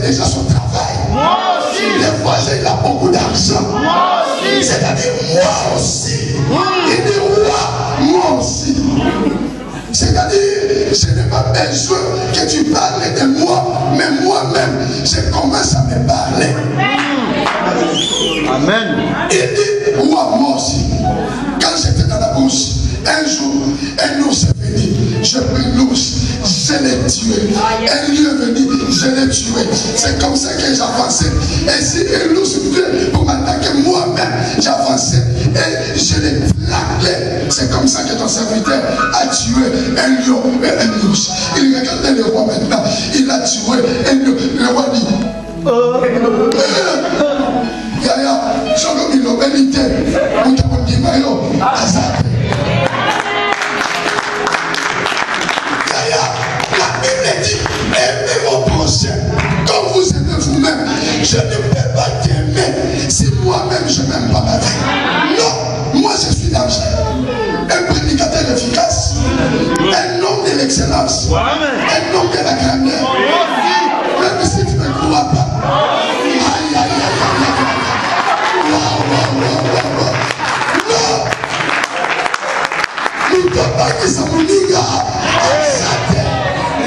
déjà son travail. Moi aussi. Les voisins, il a beaucoup d'argent. Moi aussi. C'est-à-dire, moi aussi. Il dit, moi aussi. C'est-à-dire, je n'ai pas besoin que tu parles de moi, mais moi-même, je commence à me parler. Amen. Il dit, moi aussi. Quand j'étais dans la bouche, un jour, un ours est venu. J'ai pris l'ours, je l'ai tué. Un lion est venu, je l'ai tué. C'est comme ça que j'avançais. Et si un ours vient pour m'attaquer moi-même, j'avançais. Et je l'ai plaqué. C'est comme ça que ton serviteur a tué un lion et un ours. Il regardait le roi maintenant. Il a tué un lion. Le roi dit, Yaya, solo il obéité. On t'a dit, Mayo, Azak. La Bible dit, aimez vos prochains comme vous aimez vous-même. Je ne peux pas t'aimer si moi-même je n'aime pas ma vie. Non, moi je suis danger. Un prédicateur efficace, un homme de l'excellence, un homme de la grandeur. Même si tu ne me crois pas. Aïe, aïe, aïe, aïe. Non. Nous t'avons pas dit ça, mon gars.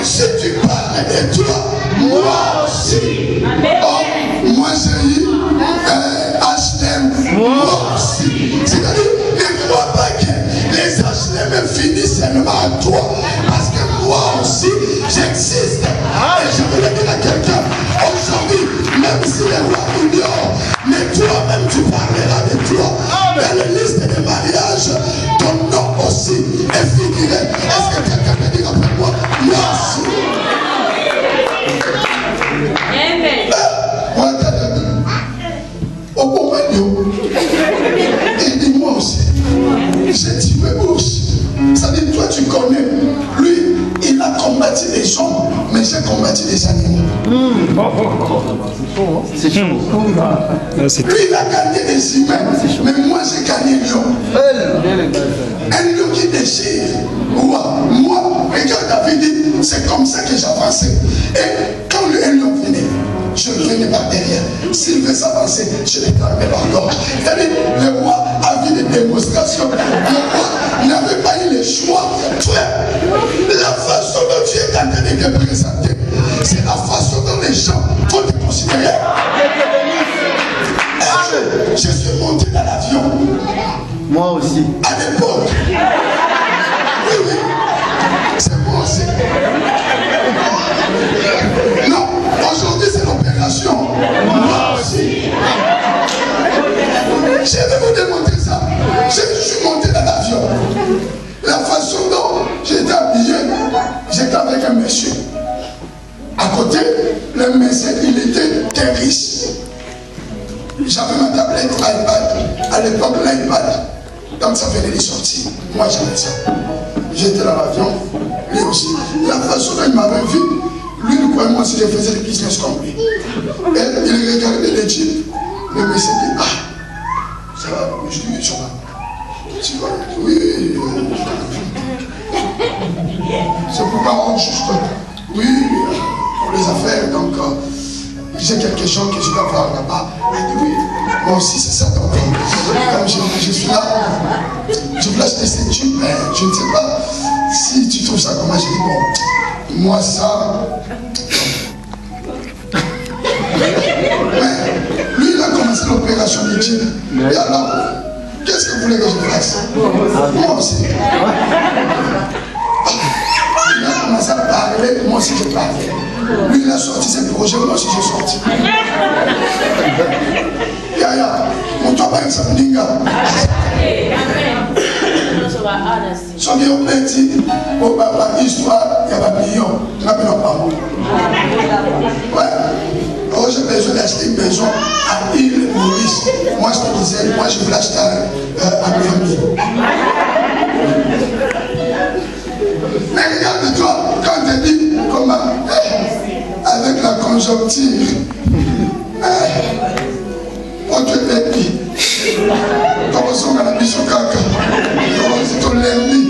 Si tu parles de toi, moi aussi. Oh, moi j'ai eu HLM, moi aussi. C'est-à-dire, ne crois pas que les HLM finissent seulement à toi. Parce que moi aussi, j'existe. Et je voulais dire à quelqu'un, aujourd'hui, même si les rois ignorent, mais toi-même tu parleras de toi. Dans la liste des mariages, ton nom aussi est figuré. Est-ce que quelqu'un peut dire après moi, moi aussi? Au moment où il dit moi aussi, j'ai tué aussi. Ça dit, toi tu connais. Lui, il a combattu les gens, mais j'ai combattu les animaux. C'est chaud. Lui, il a gagné des humains, mais moi j'ai gagné un lion. Un lion qui déchire. Moi, regarde David dit, c'est comme ça que j'avançais. Et quand le lion venait, je venais par derrière. S'il veut s'avancer, je l'ai fermé par gorge. C'est-à-dire, le roi a vu des démonstrations. Le roi n'avait pas eu le choix. La façon dont tu es en train de te présenter, c'est la façon dont les gens vont te considérer. Je suis monté dans l'avion. Moi aussi. À l'époque. Oui. C'est moi aussi. Non, aujourd'hui c'est l'opération. Moi aussi. Je vais vous démontrer ça. Je suis monté dans l'avion. La façon dont j'étais habillé, j'étais avec un monsieur. À côté, le monsieur, il était très riche. J'avais ma tablette iPad. À l'époque, l'iPad. Donc ça venait de sortir. Moi j'avais ça. J'étais dans l'avion, lui aussi. La façon dont il m'avait vu, lui il croyait moi si je faisais le business comme lui. Et il regardait les jeeps. Le monsieur dit, ah, ça va, je dis, ça va. Tu vois, oui. C'est pourquoi on juste, oui, pour les affaires, donc j'ai quelque chose que je dois voir là-bas. Il dit oui, moi aussi c'est ça. Donc, comme je suis là, je voulais acheter cette tube, mais je ne sais pas si tu trouves ça comment. J'ai dit bon, moi ça. Mais lui il a commencé l'opération des tubes. Et alors, qu'est-ce que vous voulez que je fasse? Moi aussi. Il a commencé à parler, moi aussi je parlais. Lui il a sorti ses projets, moi aussi j'ai sorti. Yaya, mon toit pas ça m'dinga. So que eu pedi, a histoire, il y a un million, je n'ai pas. Ouais. Oh, j'ai besoin d'acheter une maison à l'île Maurice. Moi, je te disais, moi, je voulais acheter à Miami. Mais regarde-toi, quand tu dis comment, avec la conjoncture, on te l'a dit. Comment sont à la mission caca? Comment c'est ton lundi?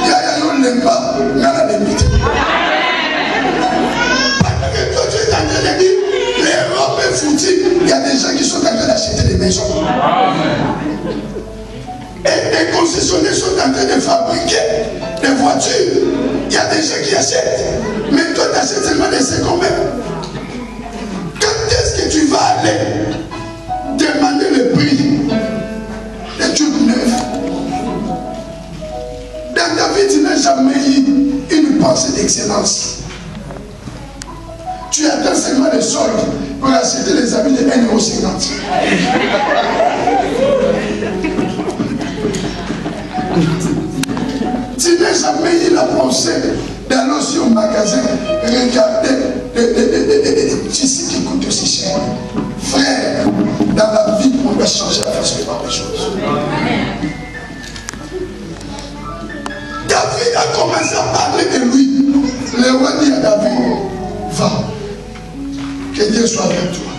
Il y a un lemba, il y a la limite. Parce que toi, tu es en train de dire, foutu, il y a des gens qui sont en train d'acheter des maisons. Et les concessionnaires sont en train de fabriquer des voitures. Il y a des gens qui achètent. Mais toi, tu achètes seulement des secondes même. Quand est-ce que tu vas aller demander le prix des trucs neufs? Dans ta vie, tu n'as jamais eu une pensée d'excellence. Tu attends seulement les soldes pour acheter les habits de 1,50 €. Tu n'as jamais eu la pensée d'aller aussi au magasin, regarder les tissus qui coûtent aussi cher. Frère, dans la vie, on doit changer la façon de voir les choses. David a commencé à parler de lui. Le roi dit à David, va, que Dieu soit avec toi.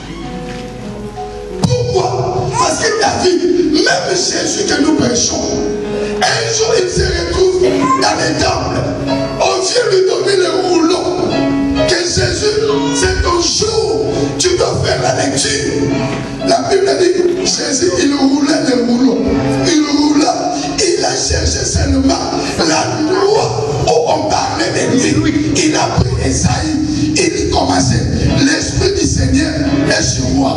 Pourquoi? Parce que David, même Jésus que nous prêchons, un jour il se retrouve dans les temples. On vient lui donner le rouleau. Que Jésus, c'est ton jour. Tu dois faire la lecture. La Bible dit, Jésus, il roulait le rouleau. Il roula. Il a cherché seulement la loi où on parlait de lui. Il a pris Esaïe. Il commençait. L'Esprit du Seigneur est sur moi.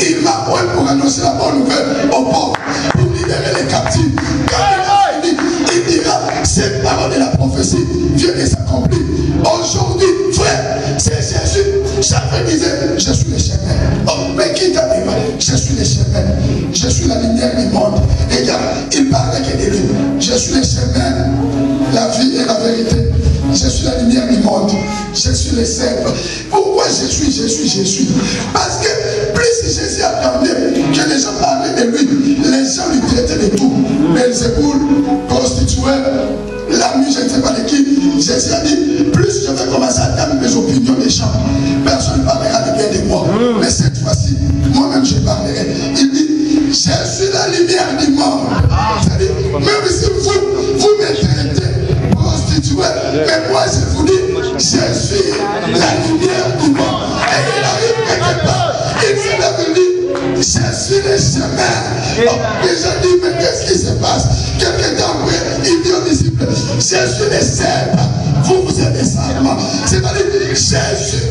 Il m'a envoyé pour annoncer la bonne nouvelle aux pauvres, pour libérer les captifs. Quand il a fini, il dira, cette parole de la prophétie vient de s'accomplir. Aujourd'hui, frère, c'est Jésus. Chacun disait, je suis le chemin. Oh, mais qui t'a dit? Je suis le chemin. Je suis la lumière du monde. Regarde, il parlait que de lui. Je suis le chemin, la vie et la vérité. Je suis la lumière du monde. Je suis le cèpe. Pourquoi je suis? Parce que plus Jésus attendait que les gens parlaient de lui, les gens lui traitaient de tout. Belzéboul, prostituée, l'ami, je ne sais pas de qui. Jésus a dit, plus je vais commencer à attendre mes opinions des gens, personne ne parlera de bien de moi. Mais cette fois-ci, moi-même je parlerai. Il dit, je suis la lumière du monde. C'est-à-dire, même si vous me traitez prostituée, mais moi je vous dis, je suis la lumière du monde. Et il arrive quelque part, il se lève et dit, je suis le chemin. Oh, les gens disent, mais qu'est-ce qui se passe? Quelques temps après, il dit aux disciples, je suis le cèpe. Vous êtes des serments. C'est-à-dire, Jésus,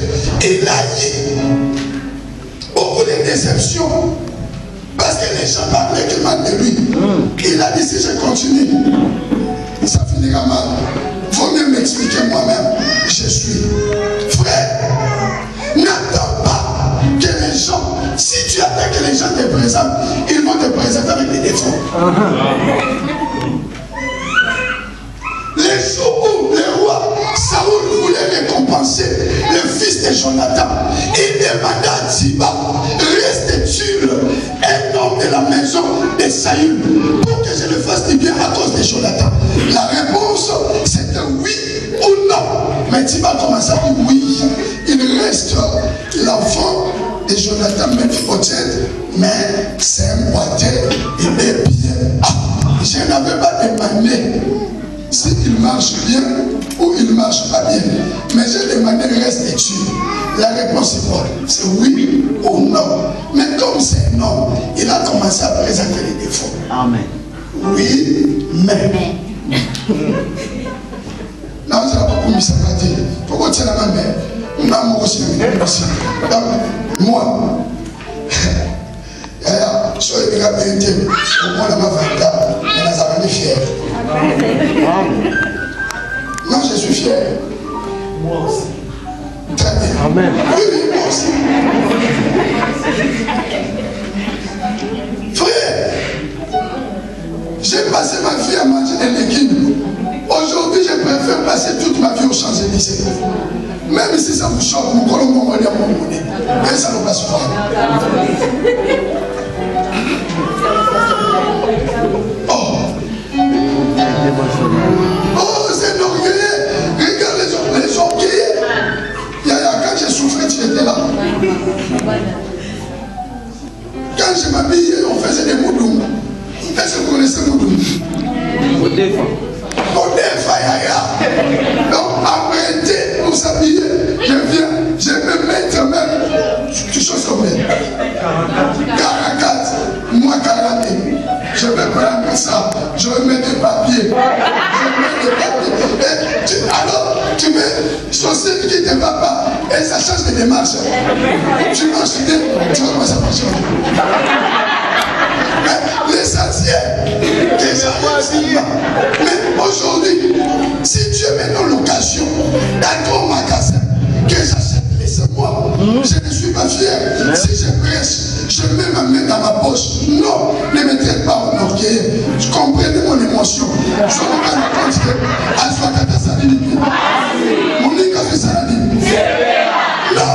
il a eu beaucoup de déceptions. Parce que les gens parlaient que mal de lui. Il a dit, si je continue, ça finira mal. Faut mieux m'expliquer moi-même. Je suis. Frère, n'attends pas que les gens, si tu attends que les gens te présentent, ils vont te présenter avec des défauts. Les jours où le roi Saoul voulait récompenser le fils de Jonathan, il demanda à Ziba, reste-t-il un homme de la maison de Saül pour que je le fasse du bien à cause de Jonathan? La réponse c'était oui ou non. Mais Ziba commence à dire oui, il reste l'enfant de Jonathan Mephibosheth, mais c'est un boiteux, il est bien. Ah, je n'avais pas demandé s'il marche bien ou il ne marche pas bien. Mais j'ai demandé reste-tu? La réponse est quoi? C'est oui ou non. Mais comme c'est non, il a commencé à présenter les défauts. Amen. Oui, mais. Non, c'est la pour me sympathiser. Pourquoi tu es la mère? Moi aussi, moi. Soyez bien vérité. Au moins, la ma vanta, elle a jamais fière. Non, je suis fier. Moi aussi. Très bien. Amen. Oui, moi aussi. Frère, j'ai passé ma vie à manger des légumes. Aujourd'hui, je préfère passer toute ma vie aux Champs-Élysées. Même si ça vous choque, mon colon m'a envoyé à mon monnaie. Mais ça ne passe pas. Oh, c'est orgueilleux. Regarde les orgueilleux. Quand j'ai souffert, tu étais là. Quand je m'habillais, on faisait des moudoumes. Est-ce que vous connaissez moudoumes? Donc, arrêtez pour s'habiller. Je viens, je me mettre même quelque chose comme elle. ne vas pas, et ça change de démarche. Tu vas enchaîner, tu vas commencer à marcher. Mais l'essentiel, mais aujourd'hui, si Dieu me donne l'occasion d'être au magasin, que j'achète, laissez-moi. Je ne suis pas fier. Si je prêche, je mets ma main dans ma poche. Non, ne me traite pas en orgueil. Je comprends mon émotion. Je suis en train de dire, Aswakata Salini. Mon école fait Salini. Non,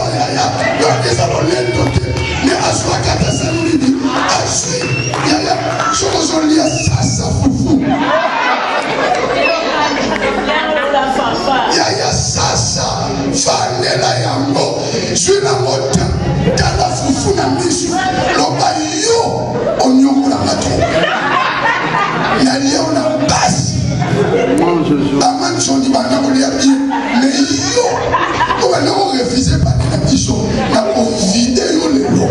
donc les abonnés dotés. Mais Aswakata Salini. Aswi. Je me dis à ça, foufou. Yaya sasa fanela yango zwina mota tala fufu na misu loba yo onyokola mato na leo na basi baman chondi bana kolia bi mais yo ko bana ko refuser pas na biso na ko vide yo lelo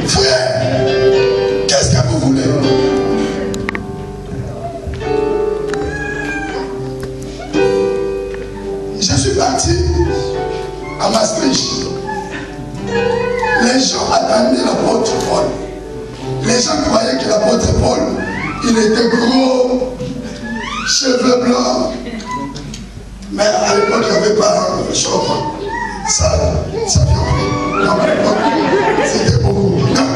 frère, qu'est-ce que vous voulez? Je suis parti à Maastricht. Les gens attendaient l'apôtre Paul. Les gens croyaient que l'apôtre Paul, il était gros, cheveux blancs. Mais à l'époque, il n'y avait pas un chauffe. Ça vient. Non, à l'époque, c'était beaucoup. Non.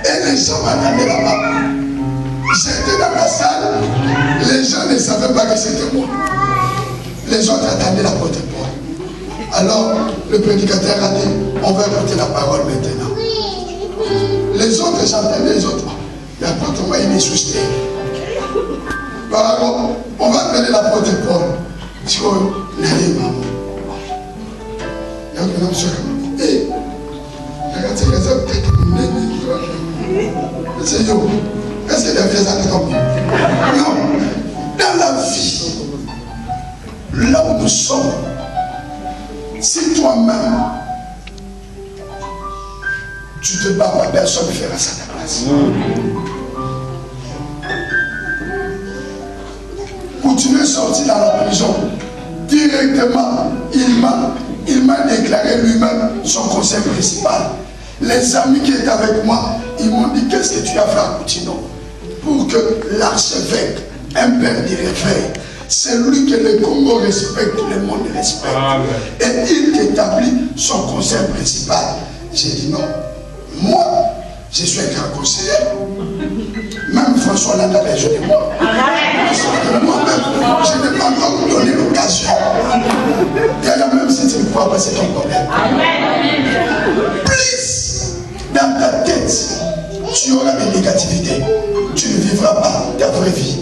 Et les gens m'attendaient là-bas. J'étais dans la salle, les gens ne savaient pas que c'était moi. Les gens attendaient l'apôtre Paul. Alors, le prédicateur a dit, on va écouter la parole maintenant. Les autres, j'entendais les autres. L'apôtre Paul, il est susté. Par contre, on va appeler l'apôtre Paul. Je dis, n'allez pas. Il y a un homme sur le hey, regarde, c'est peut-être c'est yo. Est-ce que tu as fait ça comme non. Dans la vie, là où nous sommes, si toi-même, tu te bats pas, personne ne fera ça à ta place. Quand tu es sorti dans la prison, directement, il m'a déclaré lui-même son conseil principal. Les amis qui étaient avec moi, ils m'ont dit, qu'est-ce que tu as fait à Coutinon pour que l'archevêque, un père du réveil, c'est lui que le Congo respecte, le monde respecte. Amen. Et il établit son conseil principal. J'ai dit non, moi, je suis un grand conseiller. Même François Hollande a besoin de moi. Moi-même, je n'ai pas encore donné l'occasion. Et même si tu ne crois pas, c'est ton problème. Plus dans ta tête, tu auras des négativités. Tu ne vivras pas ta vraie vie.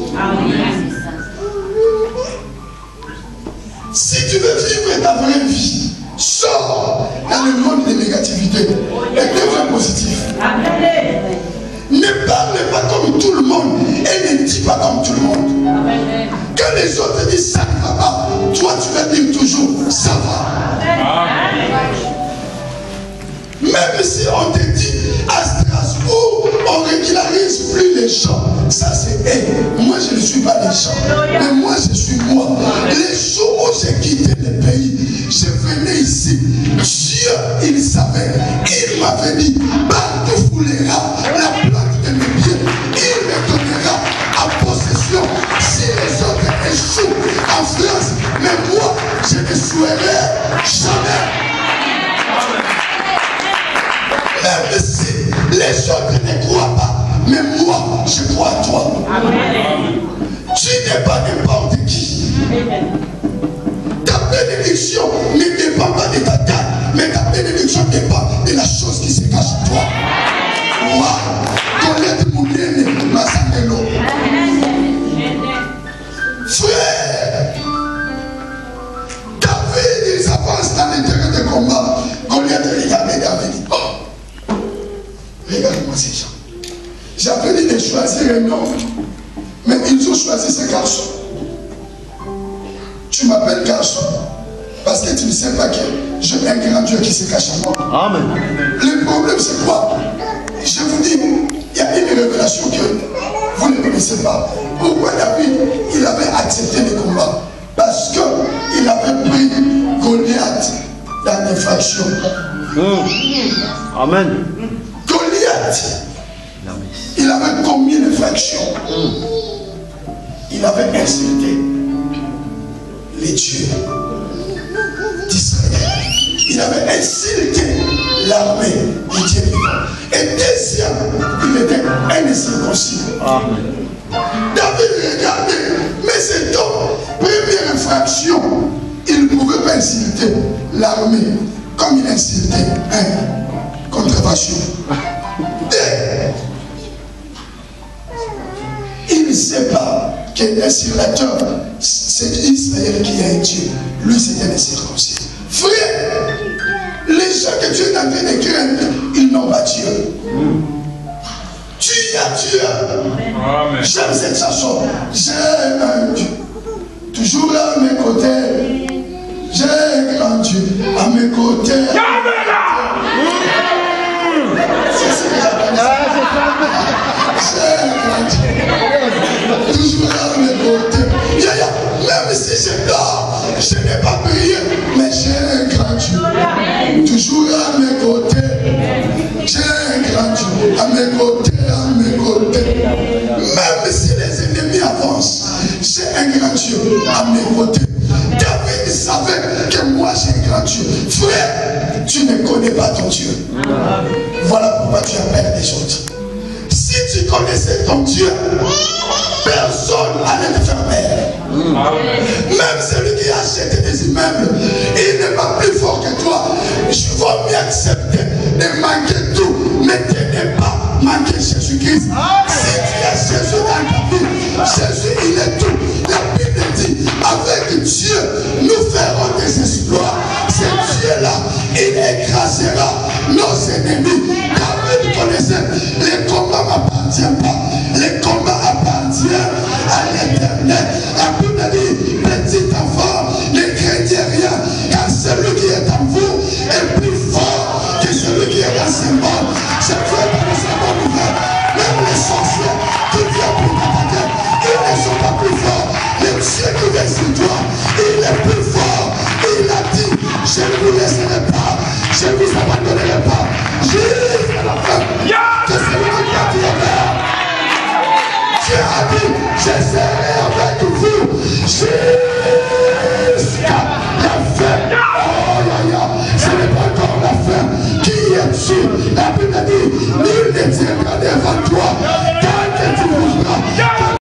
Si tu veux vivre ta vraie vie, sors dans le monde des négativités et deviens positif. Ne parle pas comme tout le monde et ne dis pas comme tout le monde. Amen. Quand les autres disent ça ne va pas, toi tu vas dire toujours ça va. Amen. Même si on te dit à Strasbourg, on régularise plus les gens, ça c'est moi je ne suis pas les gens, mais moi je suis moi. Les jours où j'ai quitté le pays, je venais ici, Dieu il savait, il m'avait dit, partout foulera la plante de mes pieds, il me donnera en possession. Si les autres échouent en France, mais moi je ne souhaiterai jamais. Même si les autres ne croient pas, mais moi, je crois à toi. Amen. Tu n'es pas n'importe qui. Ta bénédiction ne dépend pas de ta taille, mais ta bénédiction dépend de la chose qui se cache en toi. Waouh! Colette Mounienne, Masakelo. Frère, David, ils avancent dans les terrains de combat. Goliath regardait David. Oh! Regarde-moi ces gens. J'avais dit de choisir un homme, mais ils ont choisi ce garçon. Tu m'appelles garçon parce que tu ne sais pas que je mets un grand Dieu qui se cache en moi. Amen. Le problème c'est quoi? Je vous dis, il y a une révélation que Vous ne connaissez pas. Pourquoi David, il avait accepté le combat? Parce qu'il avait pris Goliath dans l'infraction. Amen. Goliath, il avait commis l'infraction. Il avait insulté les dieux d'Israël. Il avait insulté l'armée du Dieu vivant. Et deuxième, il était un incirconcis. David regardait, mais cet homme, première infraction, il ne pouvait pas insulter l'armée comme il insultait un contrefaçon. Il ne sait pas que l'insurrecteur, c'est Israël qui a un Dieu. Lui, c'était un circoncis. Frère, les gens que tu es en train de craindre, ils n'ont pas Dieu. Tu as Dieu. J'aime cette chanson. J'ai un Dieu. Toujours à mes côtés. J'ai un grand Dieu à mes côtés. C'est ce que j'appelle ça. J'ai un grand Dieu. Toujours à mes côtés. Même si je dors, je n'ai pas prié, mais j'ai un grand Dieu. Toujours à mes côtés. J'ai un grand Dieu à mes côtés, à mes côtés. Même si les ennemis avancent, j'ai un grand Dieu à mes côtés. David savait que moi j'ai un grand Dieu. Frère, tu ne connais pas ton Dieu. Voilà pourquoi tu appelles les autres. Si tu connaissais ton Dieu, personne n'allait te faire peur. Même celui qui a acheté des immeubles, il n'est pas plus fort que toi. Je vais mieux accepter de manquer tout, mais tu n'es pas manqué Jésus-Christ. Si tu as Jésus dans ta vie, Jésus il est tout. La Bible dit, avec Dieu, nous ferons des exploits. C'est Dieu-là, il écrasera nos ennemis. David connaissait, les combats ne m'appartiennent pas. Les combats appartiennent à l'Éternel. La Bible dit, petit enfant, ne craignez rien, car celui qui est en vous est plus fort que celui qui est dans ce monde. Je veux donner sa bonne nouvelle. Même les sorciers qui viennent pour t'attaquer, ils ne sont pas plus forts. Le Dieu qui vient sur toi, il est plus fort. Il a dit, je ne vous laisserai pas, je ne vous abandonnerai pas, jusqu'à la fin. Que celui qui a dit Amen. Dieu a dit, je serai avec vous jusqu'à la fin. Oh là là, ce n'est pas encore la fin. Qui est Dieu? La Bible dit, nul ne tiendra devant toi.